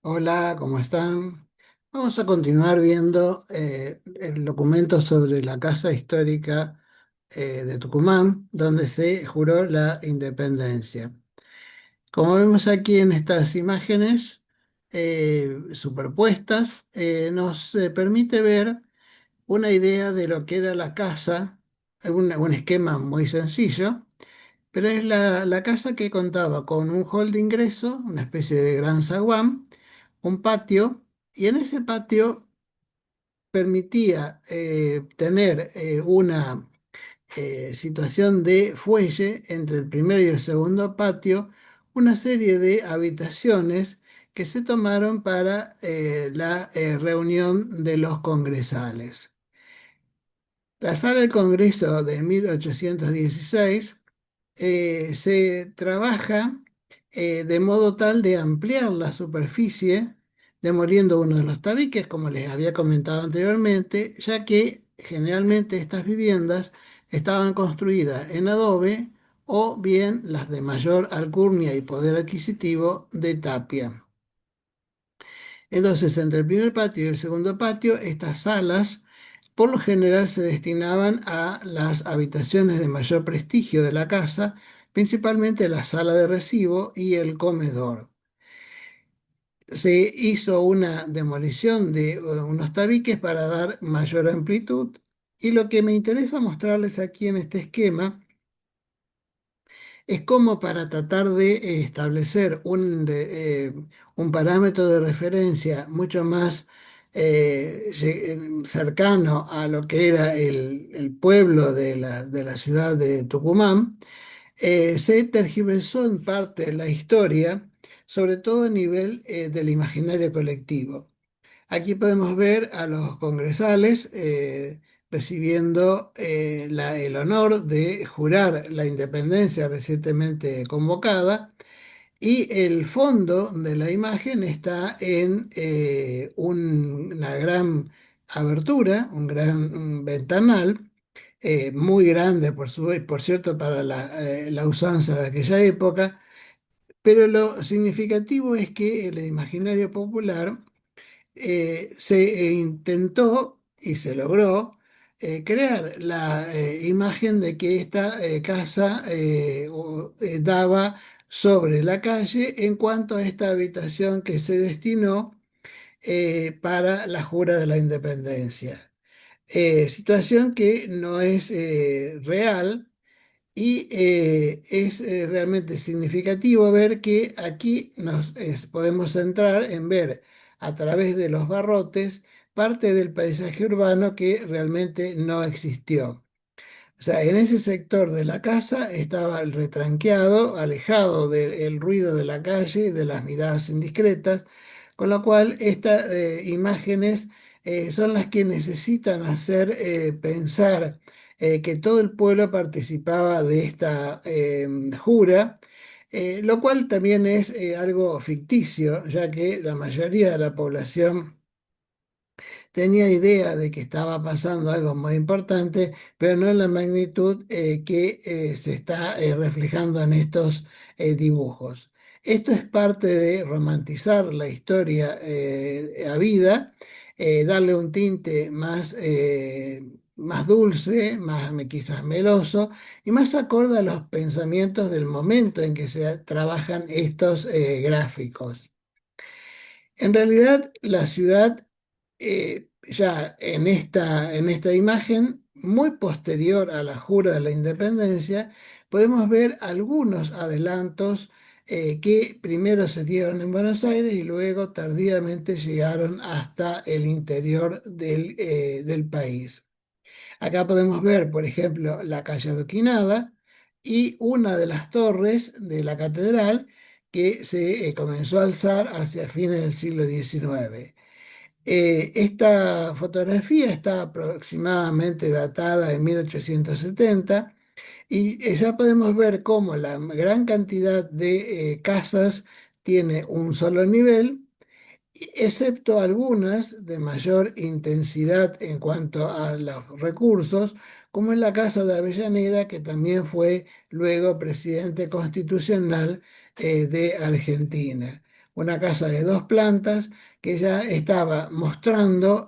Hola, ¿cómo están? Vamos a continuar viendo el documento sobre la Casa Histórica de Tucumán, donde se juró la independencia. Como vemos aquí en estas imágenes superpuestas, nos permite ver una idea de lo que era la casa, un esquema muy sencillo, pero es la casa que contaba con un hall de ingreso, una especie de gran zaguán, un patio, y en ese patio permitía tener una situación de fuelle entre el primero y el segundo patio, una serie de habitaciones que se tomaron para la reunión de los congresales. La sala del Congreso de 1816 se trabaja de modo tal de ampliar la superficie, demoliendo uno de los tabiques, como les había comentado anteriormente, ya que generalmente estas viviendas estaban construidas en adobe o bien las de mayor alcurnia y poder adquisitivo de tapia. Entonces, entre el primer patio y el segundo patio, estas salas por lo general se destinaban a las habitaciones de mayor prestigio de la casa, principalmente la sala de recibo y el comedor. Se hizo una demolición de unos tabiques para dar mayor amplitud, y lo que me interesa mostrarles aquí en este esquema es como para tratar de establecer un parámetro de referencia mucho más cercano a lo que era el pueblo de la ciudad de Tucumán. Se tergiversó en parte la historia, sobre todo a nivel del imaginario colectivo. Aquí podemos ver a los congresales recibiendo el honor de jurar la independencia recientemente convocada, y el fondo de la imagen está en una gran abertura, un ventanal muy grande, por cierto, para la usanza de aquella época, pero lo significativo es que el imaginario popular se intentó y se logró crear la imagen de que esta casa daba sobre la calle en cuanto a esta habitación que se destinó para la jura de la independencia. Situación que no es real, y es realmente significativo ver que aquí podemos centrar en ver a través de los barrotes parte del paisaje urbano que realmente no existió. O sea, en ese sector de la casa estaba el retranqueado, alejado del ruido de la calle y de las miradas indiscretas, con lo cual estas imágenes son las que necesitan hacer pensar que todo el pueblo participaba de esta jura, lo cual también es algo ficticio, ya que la mayoría de la población tenía idea de que estaba pasando algo muy importante, pero no en la magnitud que se está reflejando en estos dibujos. Esto es parte de romantizar la historia a vida, darle un tinte más dulce, más quizás meloso y más acorde a los pensamientos del momento en que se trabajan estos gráficos. En realidad, la ciudad, ya en esta imagen, muy posterior a la jura de la independencia, podemos ver algunos adelantos que primero se dieron en Buenos Aires y luego tardíamente llegaron hasta el interior del país. Acá podemos ver, por ejemplo, la calle Adoquinada y una de las torres de la catedral que se comenzó a alzar hacia fines del siglo XIX. Esta fotografía está aproximadamente datada en 1870, y ya podemos ver cómo la gran cantidad de casas tiene un solo nivel, excepto algunas de mayor intensidad en cuanto a los recursos, como en la Casa de Avellaneda, que también fue luego presidente constitucional de Argentina. una casa de dos plantas que ya estaba mostrando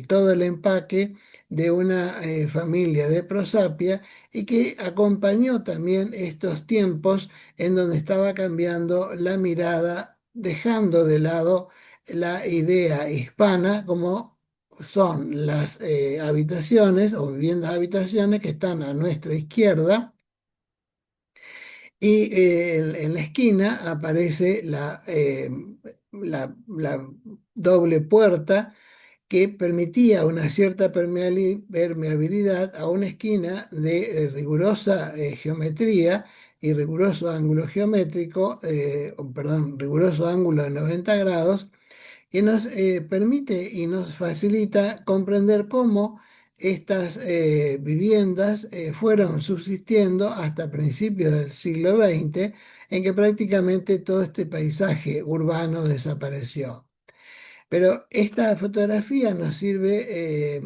todo el empaque de una familia de Prosapia y que acompañó también estos tiempos en donde estaba cambiando la mirada, dejando de lado la idea hispana como son las habitaciones o viviendas habitaciones que están a nuestra izquierda y en la esquina aparece la doble puerta que permitía una cierta permeabilidad a una esquina de rigurosa geometría y riguroso ángulo geométrico, perdón, riguroso ángulo de 90 grados que nos permite y nos facilita comprender cómo estas viviendas fueron subsistiendo hasta principios del siglo XX, en que prácticamente todo este paisaje urbano desapareció. Pero esta fotografía nos sirve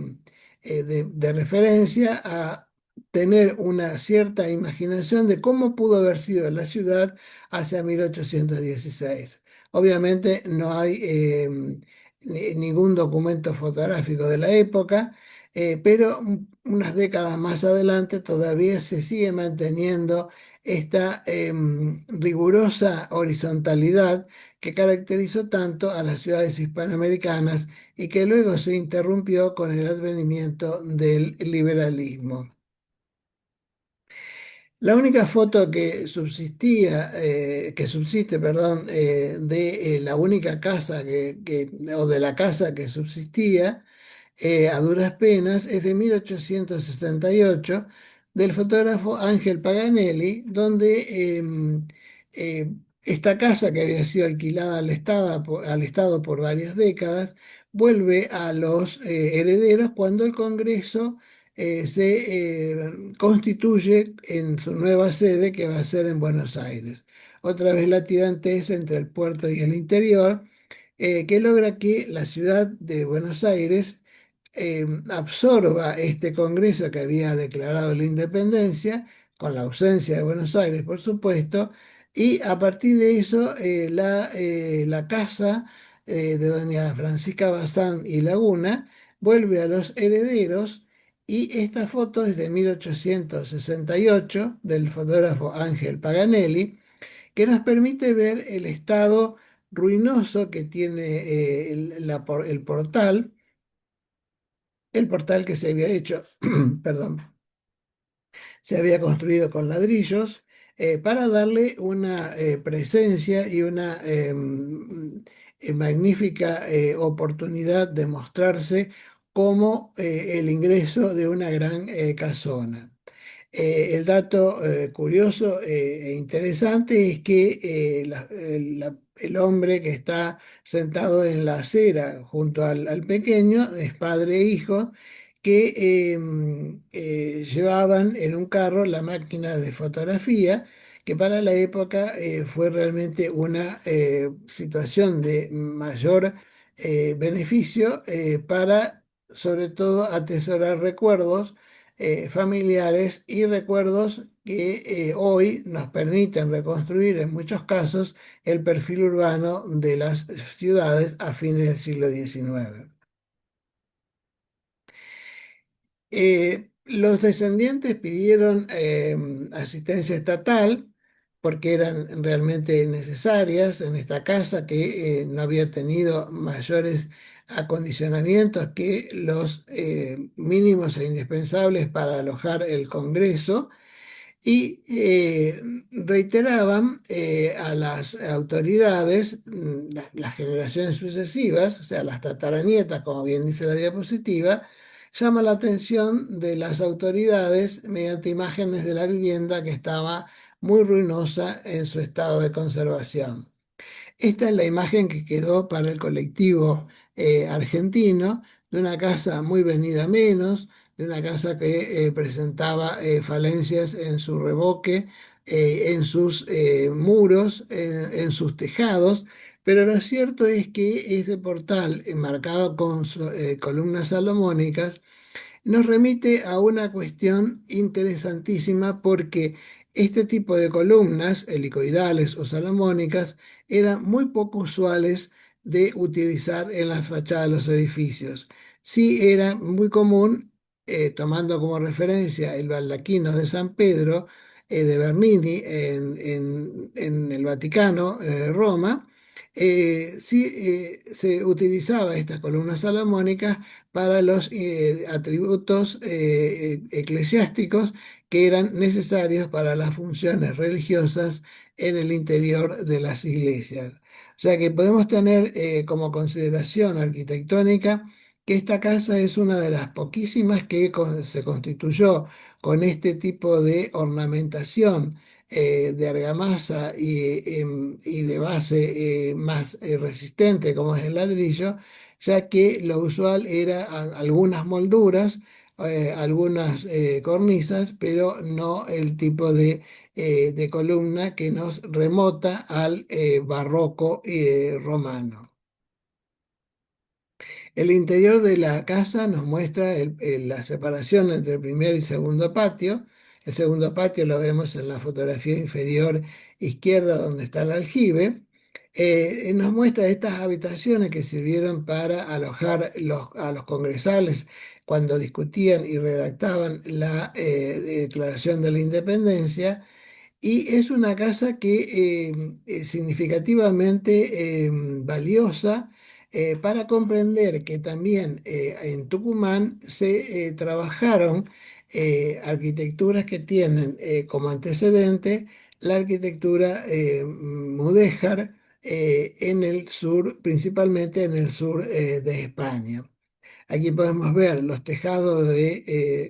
de referencia a tener una cierta imaginación de cómo pudo haber sido la ciudad hacia 1816. Obviamente no hay ningún documento fotográfico de la época, pero unas décadas más adelante todavía se sigue manteniendo esta rigurosa horizontalidad que caracterizó tanto a las ciudades hispanoamericanas y que luego se interrumpió con el advenimiento del liberalismo. La única foto que subsistía, que subsiste, perdón, de la única casa o de la casa que subsistía, a duras penas, es de 1868 del fotógrafo Ángel Paganelli, donde esta casa que había sido alquilada al Estado por varias décadas, vuelve a los herederos cuando el Congreso se constituye en su nueva sede que va a ser en Buenos Aires. Otra vez la tirantez entre el puerto y el interior, que logra que la ciudad de Buenos Aires absorba este Congreso que había declarado la independencia, con la ausencia de Buenos Aires, por supuesto, y a partir de eso la casa de doña Francisca Bazán y Laguna vuelve a los herederos y esta foto es de 1868 del fotógrafo Ángel Paganelli, que nos permite ver el estado ruinoso que tiene el el portal que se había hecho, perdón, se había construido con ladrillos para darle una presencia y una magnífica oportunidad de mostrarse como el ingreso de una gran casona. El dato curioso e interesante es que el hombre que está sentado en la acera junto al pequeño es padre e hijo que llevaban en un carro la máquina de fotografía, que para la época fue realmente una situación de mayor beneficio para sobre todo atesorar recuerdos familiares y recuerdos que hoy nos permiten reconstruir en muchos casos el perfil urbano de las ciudades a fines del siglo XIX. Los descendientes pidieron asistencia estatal porque eran realmente necesarias en esta casa que no había tenido mayores acondicionamientos que los mínimos e indispensables para alojar el Congreso y reiteraban a las autoridades, las generaciones sucesivas, o sea, las tataranietas, como bien dice la diapositiva, llama la atención de las autoridades mediante imágenes de la vivienda que estaba muy ruinosa en su estado de conservación. Esta es la imagen que quedó para el colectivo argentino de una casa muy venida a menos, de una casa que presentaba falencias en su revoque, en sus muros, en sus tejados, pero lo cierto es que ese portal, enmarcado con columnas salomónicas, nos remite a una cuestión interesantísima porque Este tipo de columnas, helicoidales o salomónicas, eran muy poco usuales de utilizar en las fachadas de los edificios. Sí era muy común, tomando como referencia el baldaquino de San Pedro de Bernini en el Vaticano, Roma, sí se utilizaba estas columnas salomónicas para los atributos eclesiásticos que eran necesarios para las funciones religiosas en el interior de las iglesias. O sea que podemos tener como consideración arquitectónica que esta casa es una de las poquísimas que se constituyó con este tipo de ornamentación de argamasa y de base más resistente como es el ladrillo, ya que lo usual era algunas molduras, algunas cornisas, pero no el tipo de columna que nos remota al barroco romano. El interior de la casa nos muestra la separación entre el primer y segundo patio. El segundo patio lo vemos en la fotografía inferior izquierda donde está el aljibe. Nos muestra estas habitaciones que sirvieron para alojar a los congresales cuando discutían y redactaban la Declaración de la Independencia. Y es una casa que es significativamente valiosa para comprender que también en Tucumán se trabajaron arquitecturas que tienen como antecedente la arquitectura mudéjar en el sur, principalmente en el sur de España. Aquí podemos ver los tejados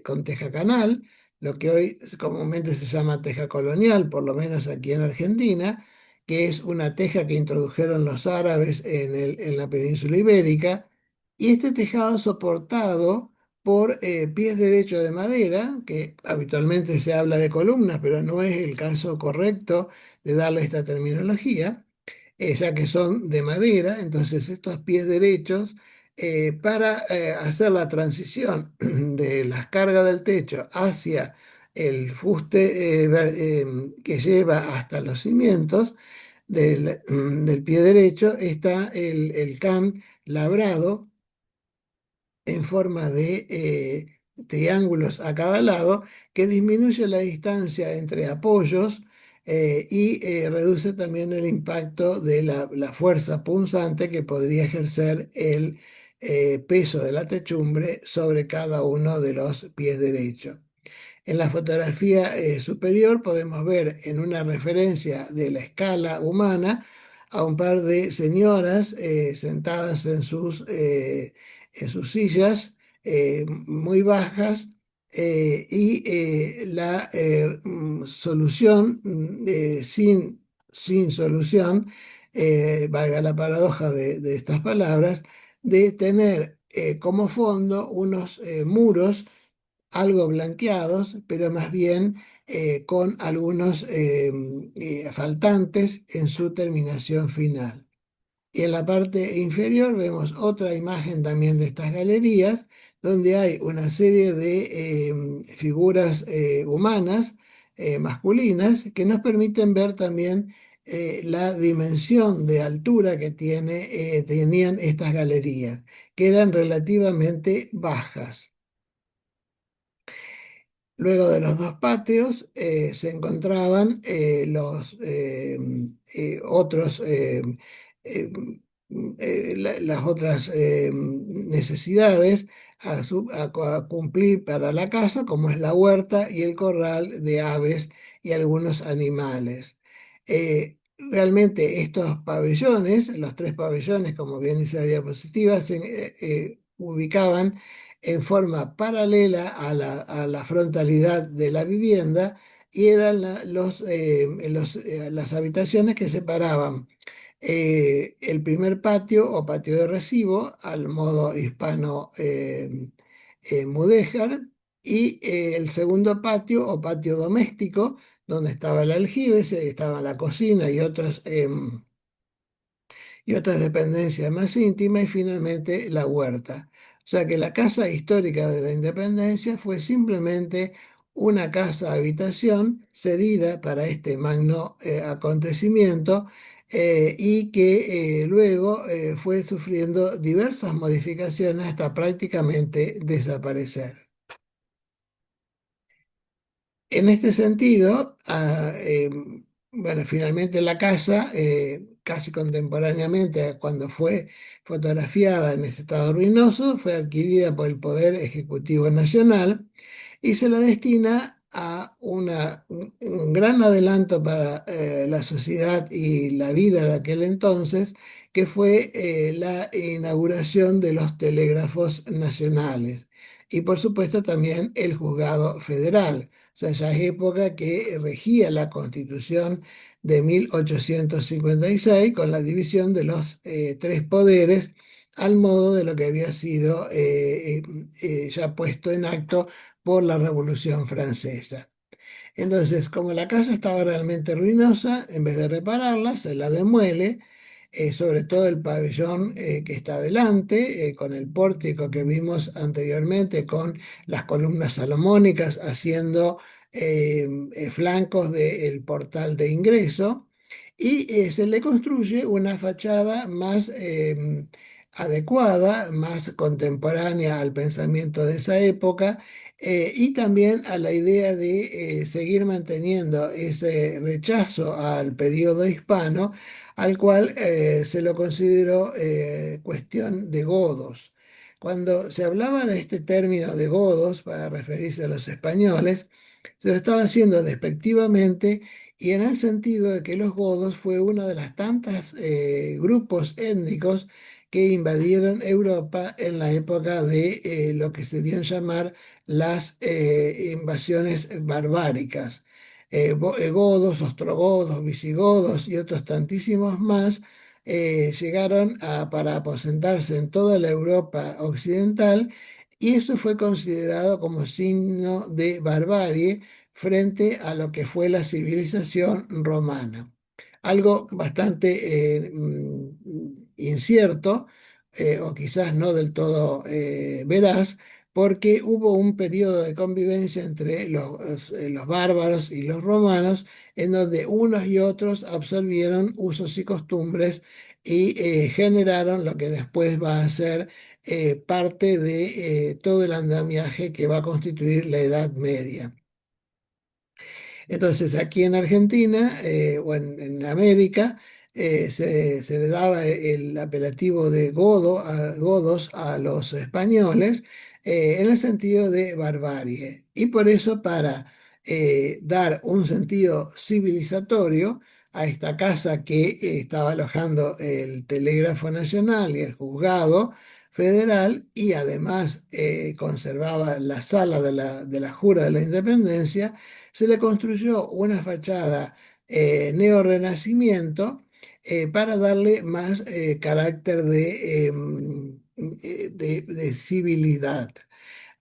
con teja canal, lo que hoy comúnmente se llama teja colonial, por lo menos aquí en Argentina, que es una teja que introdujeron los árabes en la península ibérica, y este tejado soportado por pies derechos de madera, que habitualmente se habla de columnas, pero no es el caso correcto de darle esta terminología, ya que son de madera, entonces estos pies derechos, para hacer la transición de las cargas del techo hacia el fuste que lleva hasta los cimientos del pie derecho, está el can labrado en forma de triángulos a cada lado que disminuye la distancia entre apoyos y reduce también el impacto de la fuerza punzante que podría ejercer el peso de la techumbre sobre cada uno de los pies derechos. En la fotografía superior podemos ver en una referencia de la escala humana a un par de señoras sentadas en sus sillas muy bajas y la solución sin solución, valga la paradoja de estas palabras, de tener como fondo unos muros algo blanqueados, pero más bien con algunos faltantes en su terminación final. Y en la parte inferior vemos otra imagen también de estas galerías, donde hay una serie de figuras humanas, masculinas, que nos permiten ver también la dimensión de altura que tenían estas galerías, que eran relativamente bajas. Luego de los dos patios se encontraban los otros, eh, las otras necesidades a cumplir para la casa, como es la huerta y el corral de aves y algunos animales. Realmente estos pabellones, los tres pabellones, como bien dice la diapositiva, se ubicaban en forma paralela a la frontalidad de la vivienda y eran las habitaciones que separaban el primer patio o patio de recibo al modo hispano mudéjar y el segundo patio o patio doméstico donde estaba el aljibe, estaba la cocina y otras dependencias más íntimas y finalmente la huerta. O sea que la Casa Histórica de la Independencia fue simplemente una casa habitación cedida para este magno acontecimiento y que luego fue sufriendo diversas modificaciones hasta prácticamente desaparecer. En este sentido, bueno, finalmente la casa, casi contemporáneamente a cuando fue fotografiada en ese estado ruinoso, fue adquirida por el Poder Ejecutivo Nacional y se la destina a un gran adelanto para la sociedad y la vida de aquel entonces, que fue la inauguración de los telégrafos nacionales y por supuesto también el juzgado federal. O sea, ya es época que regía la Constitución de 1856 con la división de los tres poderes al modo de lo que había sido ya puesto en acto por la Revolución Francesa. Entonces, como la casa estaba realmente ruinosa, en vez de repararla, se la demuele, sobre todo el pabellón que está adelante, con el pórtico que vimos anteriormente, con las columnas salomónicas haciendo flancos del portal de ingreso, y se le construye una fachada más adecuada, más contemporánea al pensamiento de esa época y también a la idea de seguir manteniendo ese rechazo al periodo hispano, al cual se lo consideró cuestión de godos. Cuando se hablaba de este término de godos para referirse a los españoles, se lo estaba haciendo despectivamente y en el sentido de que los godos fue uno de las tantas grupos étnicos que invadieron Europa en la época de lo que se dio en llamar las invasiones barbáricas. Godos, ostrogodos, visigodos y otros tantísimos más llegaron para aposentarse en toda la Europa occidental y eso fue considerado como signo de barbarie frente a lo que fue la civilización romana. Algo bastante incierto, o quizás no del todo veraz, porque hubo un periodo de convivencia entre los bárbaros y los romanos, en donde unos y otros absorbieron usos y costumbres y generaron lo que después va a ser parte de todo el andamiaje que va a constituir la Edad Media. Entonces, aquí en Argentina o en América se le daba el apelativo de godos a los españoles en el sentido de barbarie. Y por eso, para dar un sentido civilizatorio a esta casa que estaba alojando el Telégrafo Nacional y el Juzgado Federal, y además conservaba la sala de la Jura de la Independencia, se le construyó una fachada neorrenacimiento para darle más carácter de civilidad.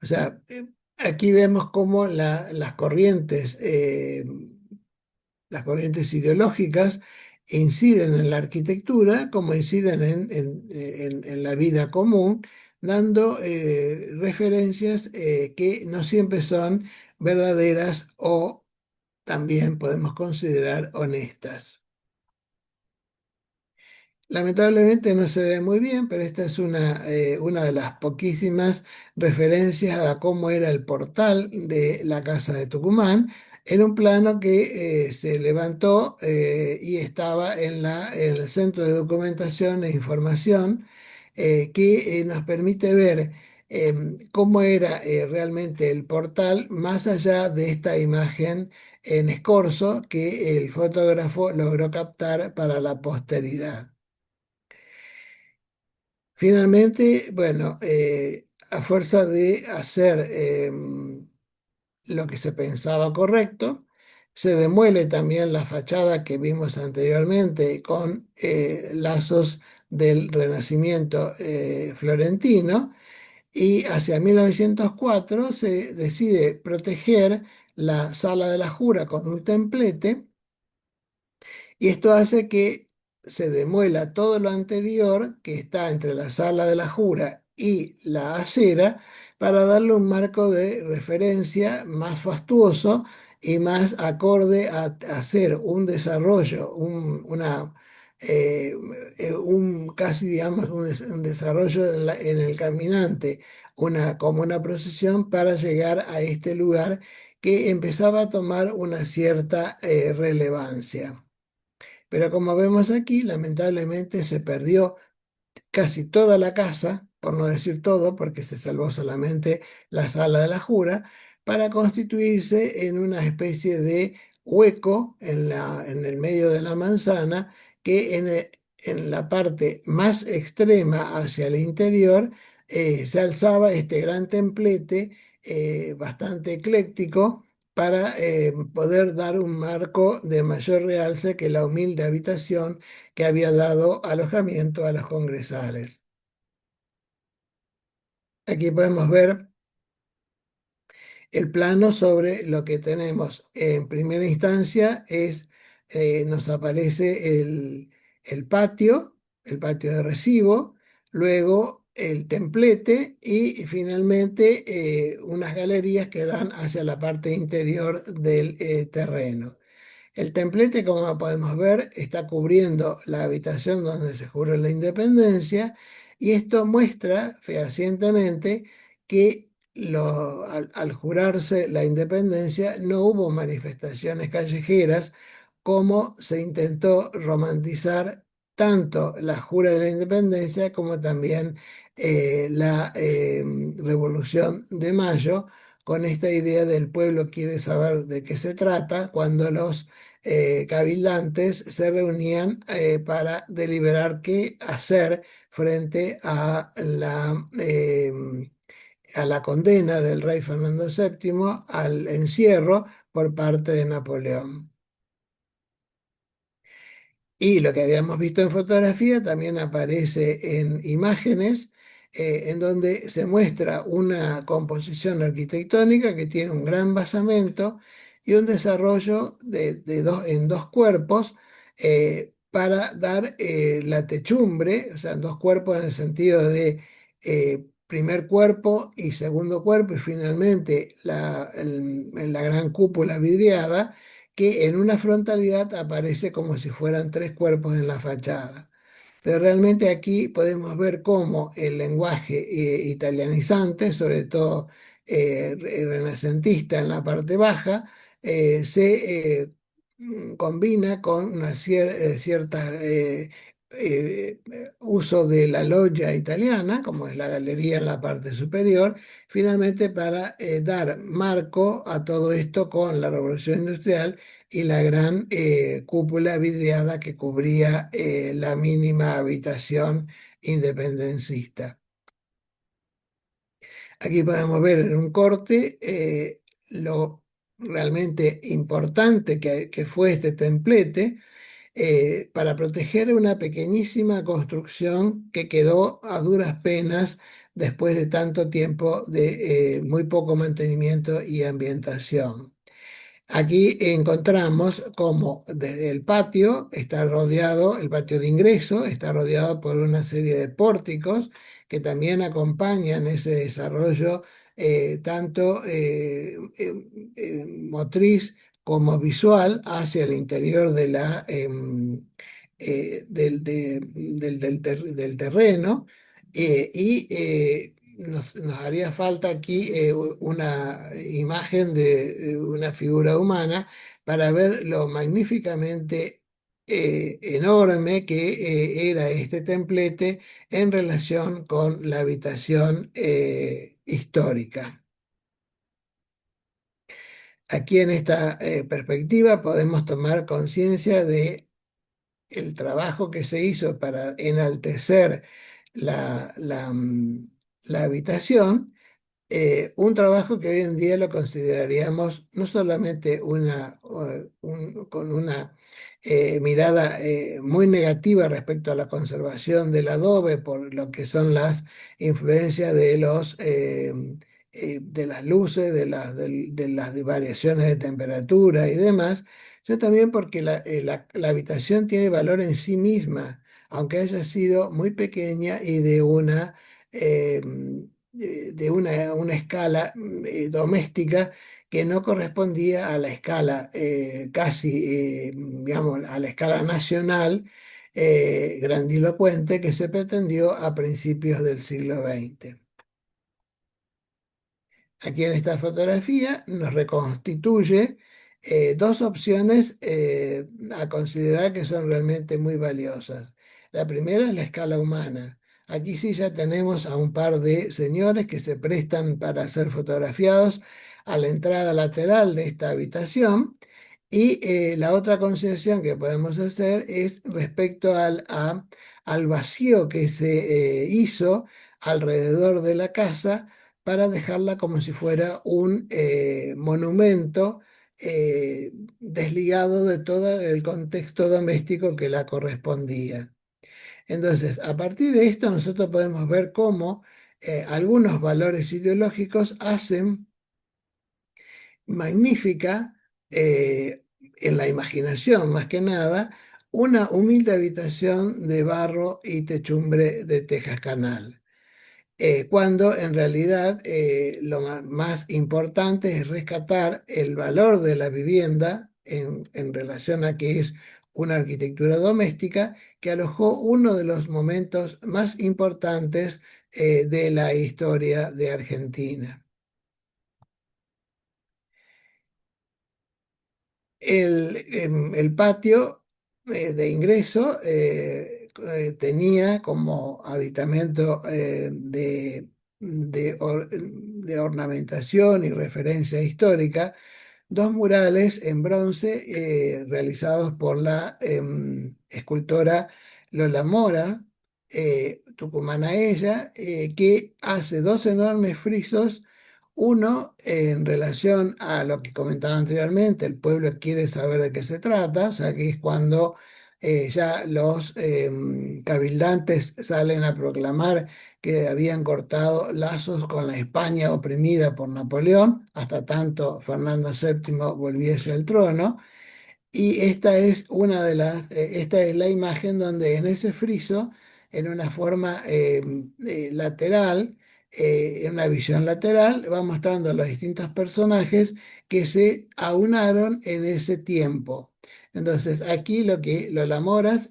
O sea, aquí vemos cómo las corrientes ideológicas inciden en la arquitectura como inciden en la vida común, dando referencias que no siempre son verdaderas o también podemos considerar honestas. Lamentablemente no se ve muy bien, pero esta es una de las poquísimas referencias a cómo era el portal de la Casa de Tucumán, en un plano que se levantó y estaba en el Centro de Documentación e Información, que nos permite ver cómo era realmente el portal más allá de esta imagen en escorzo que el fotógrafo logró captar para la posteridad. Finalmente, bueno, a fuerza de hacer lo que se pensaba correcto, se demuele también la fachada que vimos anteriormente con lazos del Renacimiento florentino y hacia 1904 se decide proteger la Sala de la Jura con un templete y esto hace que se demuela todo lo anterior que está entre la Sala de la Jura y la acera para darle un marco de referencia más fastuoso y más acorde a hacer un desarrollo, eh, un casi digamos un desarrollo en el caminante, como una procesión para llegar a este lugar que empezaba a tomar una cierta relevancia. Pero como vemos aquí, lamentablemente se perdió casi toda la casa, por no decir todo, porque se salvó solamente la sala de la jura, para constituirse en una especie de hueco en el medio de la manzana que en la parte más extrema hacia el interior se alzaba este gran templete bastante ecléctico para poder dar un marco de mayor realce que la humilde habitación que había dado alojamiento a los congresales. Aquí podemos ver el plano sobre lo que tenemos. En primera instancia nos aparece el patio de recibo, luego el templete y finalmente unas galerías que dan hacia la parte interior del terreno. El templete, como podemos ver, está cubriendo la habitación donde se juró la independencia y esto muestra fehacientemente que al jurarse la independencia no hubo manifestaciones callejeras como se intentó romantizar tanto la jura de la independencia como también la Revolución de Mayo, con esta idea del pueblo quiere saber de qué se trata, cuando los cabildantes se reunían para deliberar qué hacer frente a la condena del rey Fernando VII al encierro por parte de Napoleón. Y lo que habíamos visto en fotografía también aparece en imágenes, en donde se muestra una composición arquitectónica que tiene un gran basamento y un desarrollo en dos cuerpos para dar la techumbre, o sea, dos cuerpos en el sentido de primer cuerpo y segundo cuerpo, y finalmente la gran cúpula vidriada que en una frontalidad aparece como si fueran tres cuerpos en la fachada. Pero realmente aquí podemos ver cómo el lenguaje italianizante, sobre todo renacentista en la parte baja, se combina con una cierta uso de la loggia italiana, como es la galería en la parte superior, finalmente para dar marco a todo esto con la revolución industrial y la gran cúpula vidriada que cubría la mínima habitación independencista. Aquí podemos ver en un corte lo realmente importante que fue este templete para proteger una pequeñísima construcción que quedó a duras penas después de tanto tiempo de muy poco mantenimiento y ambientación. Aquí encontramos como desde el patio está rodeado, el patio de ingreso está rodeado por una serie de pórticos que también acompañan ese desarrollo tanto motriz como visual hacia el interior de del terreno nos haría falta aquí una imagen de una figura humana para ver lo magníficamente enorme que era este templete en relación con la habitación histórica. Aquí en esta perspectiva podemos tomar conciencia de el trabajo que se hizo para enaltecer la habitación, un trabajo que hoy en día lo consideraríamos no solamente con una mirada muy negativa respecto a la conservación del adobe por lo que son las influencias de las luces, de las variaciones de temperatura y demás, sino también porque la habitación tiene valor en sí misma, aunque haya sido muy pequeña y de una de una escala doméstica que no correspondía a la escala casi, digamos, a la escala nacional grandilocuente que se pretendió a principios del siglo XX. Aquí en esta fotografía nos reconstituye dos opciones a considerar que son realmente muy valiosas. La primera es la escala humana. Aquí sí ya tenemos a un par de señores que se prestan para ser fotografiados a la entrada lateral de esta habitación. Y la otra consideración que podemos hacer es respecto al vacío que se hizo alrededor de la casa para dejarla como si fuera un monumento desligado de todo el contexto doméstico que la correspondía. Entonces, a partir de esto nosotros podemos ver cómo algunos valores ideológicos hacen magnífica, en la imaginación más que nada, una humilde habitación de barro y techumbre de tejas canal, cuando en realidad lo más importante es rescatar el valor de la vivienda en relación a que es una arquitectura doméstica que alojó uno de los momentos más importantes de la historia de Argentina. El patio de ingreso tenía como aditamento de ornamentación y referencia histórica dos murales en bronce realizados por la escultora Lola Mora, tucumana ella, que hace dos enormes frisos, uno en relación a lo que comentaba anteriormente, el pueblo quiere saber de qué se trata, o sea que es cuando ya los cabildantes salen a proclamar que habían cortado lazos con la España oprimida por Napoleón, hasta tanto Fernando VII volviese al trono. Y esta es esta es la imagen donde en ese friso, en una forma lateral, en una visión lateral, va mostrando a los distintos personajes que se aunaron en ese tiempo. Entonces, aquí lo que Lola Moras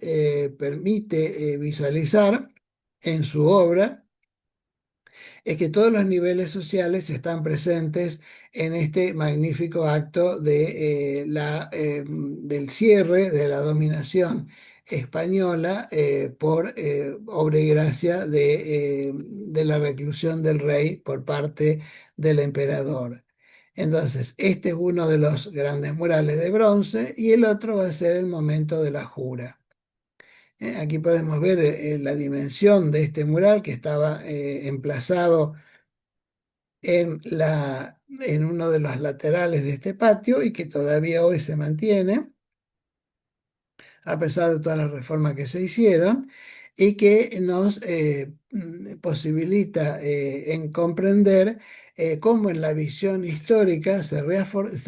permite visualizar en su obra es que todos los niveles sociales están presentes en este magnífico acto del cierre de la dominación española por obra y gracia de la reclusión del rey por parte del emperador. Entonces, este es uno de los grandes murales de bronce y el otro va a ser el momento de la jura. Aquí podemos ver la dimensión de este mural que estaba emplazado en uno de los laterales de este patio y que todavía hoy se mantiene, a pesar de todas las reformas que se hicieron, y que nos posibilita en comprender cómo en la visión histórica se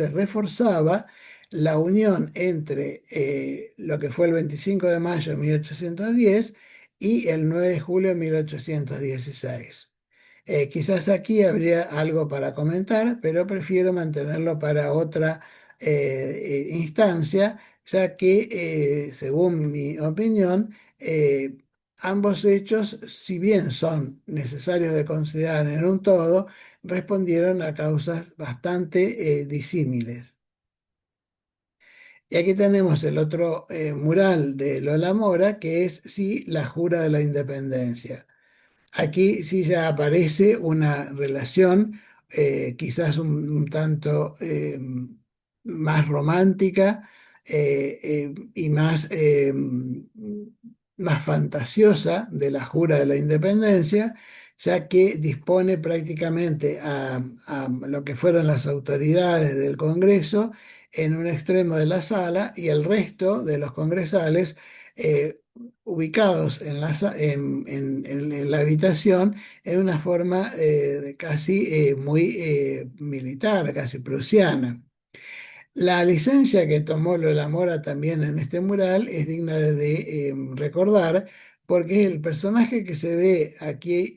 reforzaba la unión entre lo que fue el 25 de mayo de 1810 y el 9 de julio de 1816. Quizás aquí habría algo para comentar, pero prefiero mantenerlo para otra instancia, ya que, según mi opinión, ambos hechos, si bien son necesarios de considerar en un todo, respondieron a causas bastante disímiles. Y aquí tenemos el otro mural de Lola Mora, que es, sí, la Jura de la Independencia. Aquí sí ya aparece una relación quizás un tanto más romántica y más fantasiosa de la Jura de la Independencia, ya que dispone prácticamente a lo que fueron las autoridades del Congreso en un extremo de la sala y el resto de los congresales ubicados en la habitación en una forma casi muy militar, casi prusiana. La licencia que tomó Lola Mora también en este mural es digna de recordar porque es el personaje que se ve aquí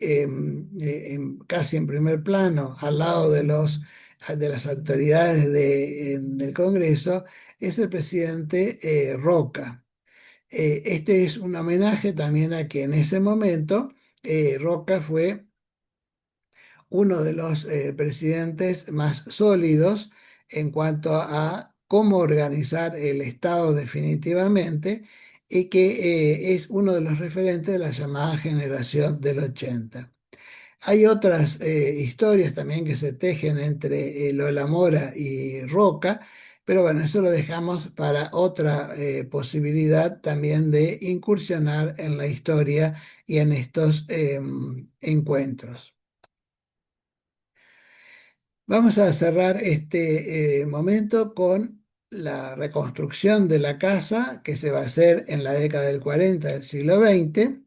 casi en primer plano, al lado de las autoridades del Congreso, es el presidente Roca. Este es un homenaje también a que en ese momento Roca fue uno de los presidentes más sólidos en cuanto a cómo organizar el Estado definitivamente y que es uno de los referentes de la llamada generación del 80. Hay otras historias también que se tejen entre Lola Mora y Roca, pero bueno, eso lo dejamos para otra posibilidad también de incursionar en la historia y en estos encuentros. Vamos a cerrar este momento con la reconstrucción de la casa que se va a hacer en la década del 40 del siglo XX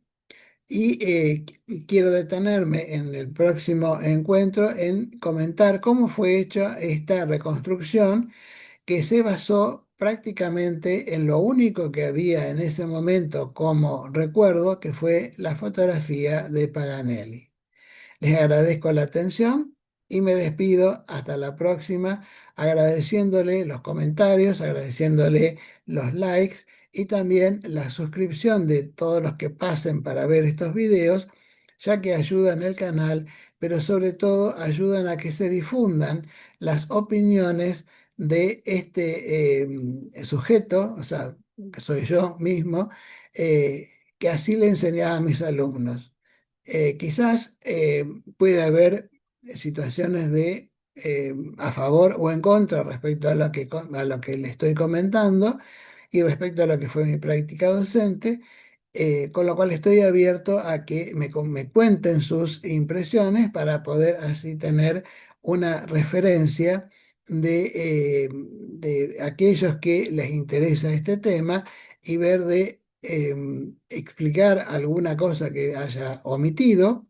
y quiero detenerme en el próximo encuentro en comentar cómo fue hecha esta reconstrucción que se basó prácticamente en lo único que había en ese momento como recuerdo, que fue la fotografía de Paganelli. Les agradezco la atención y me despido hasta la próxima, agradeciéndole los comentarios, agradeciéndole los likes y también la suscripción de todos los que pasen para ver estos videos, ya que ayudan el canal, pero sobre todo ayudan a que se difundan las opiniones de este sujeto, o sea, que soy yo mismo, que así le enseñaba a mis alumnos. Quizás puede haber situaciones de a favor o en contra respecto a a lo que le estoy comentando y respecto a lo que fue mi práctica docente, con lo cual estoy abierto a que me cuenten sus impresiones para poder así tener una referencia de aquellos que les interesa este tema y ver de explicar alguna cosa que haya omitido,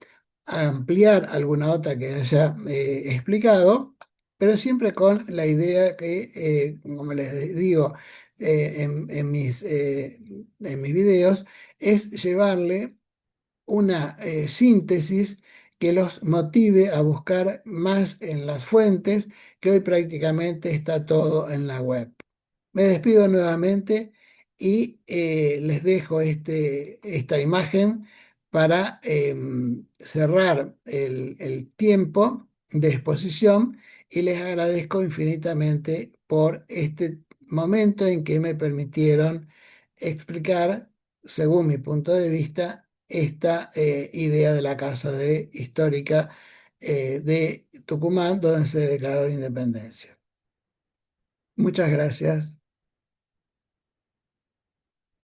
ampliar alguna otra que haya explicado, pero siempre con la idea que, como les digo en mis videos, es llevarle una síntesis que los motive a buscar más en las fuentes, que hoy prácticamente está todo en la web. Me despido nuevamente y les dejo esta imagen para cerrar el tiempo de exposición y les agradezco infinitamente por este momento en que me permitieron explicar, según mi punto de vista, esta idea de la Casa Histórica de Tucumán, donde se declaró la independencia. Muchas gracias.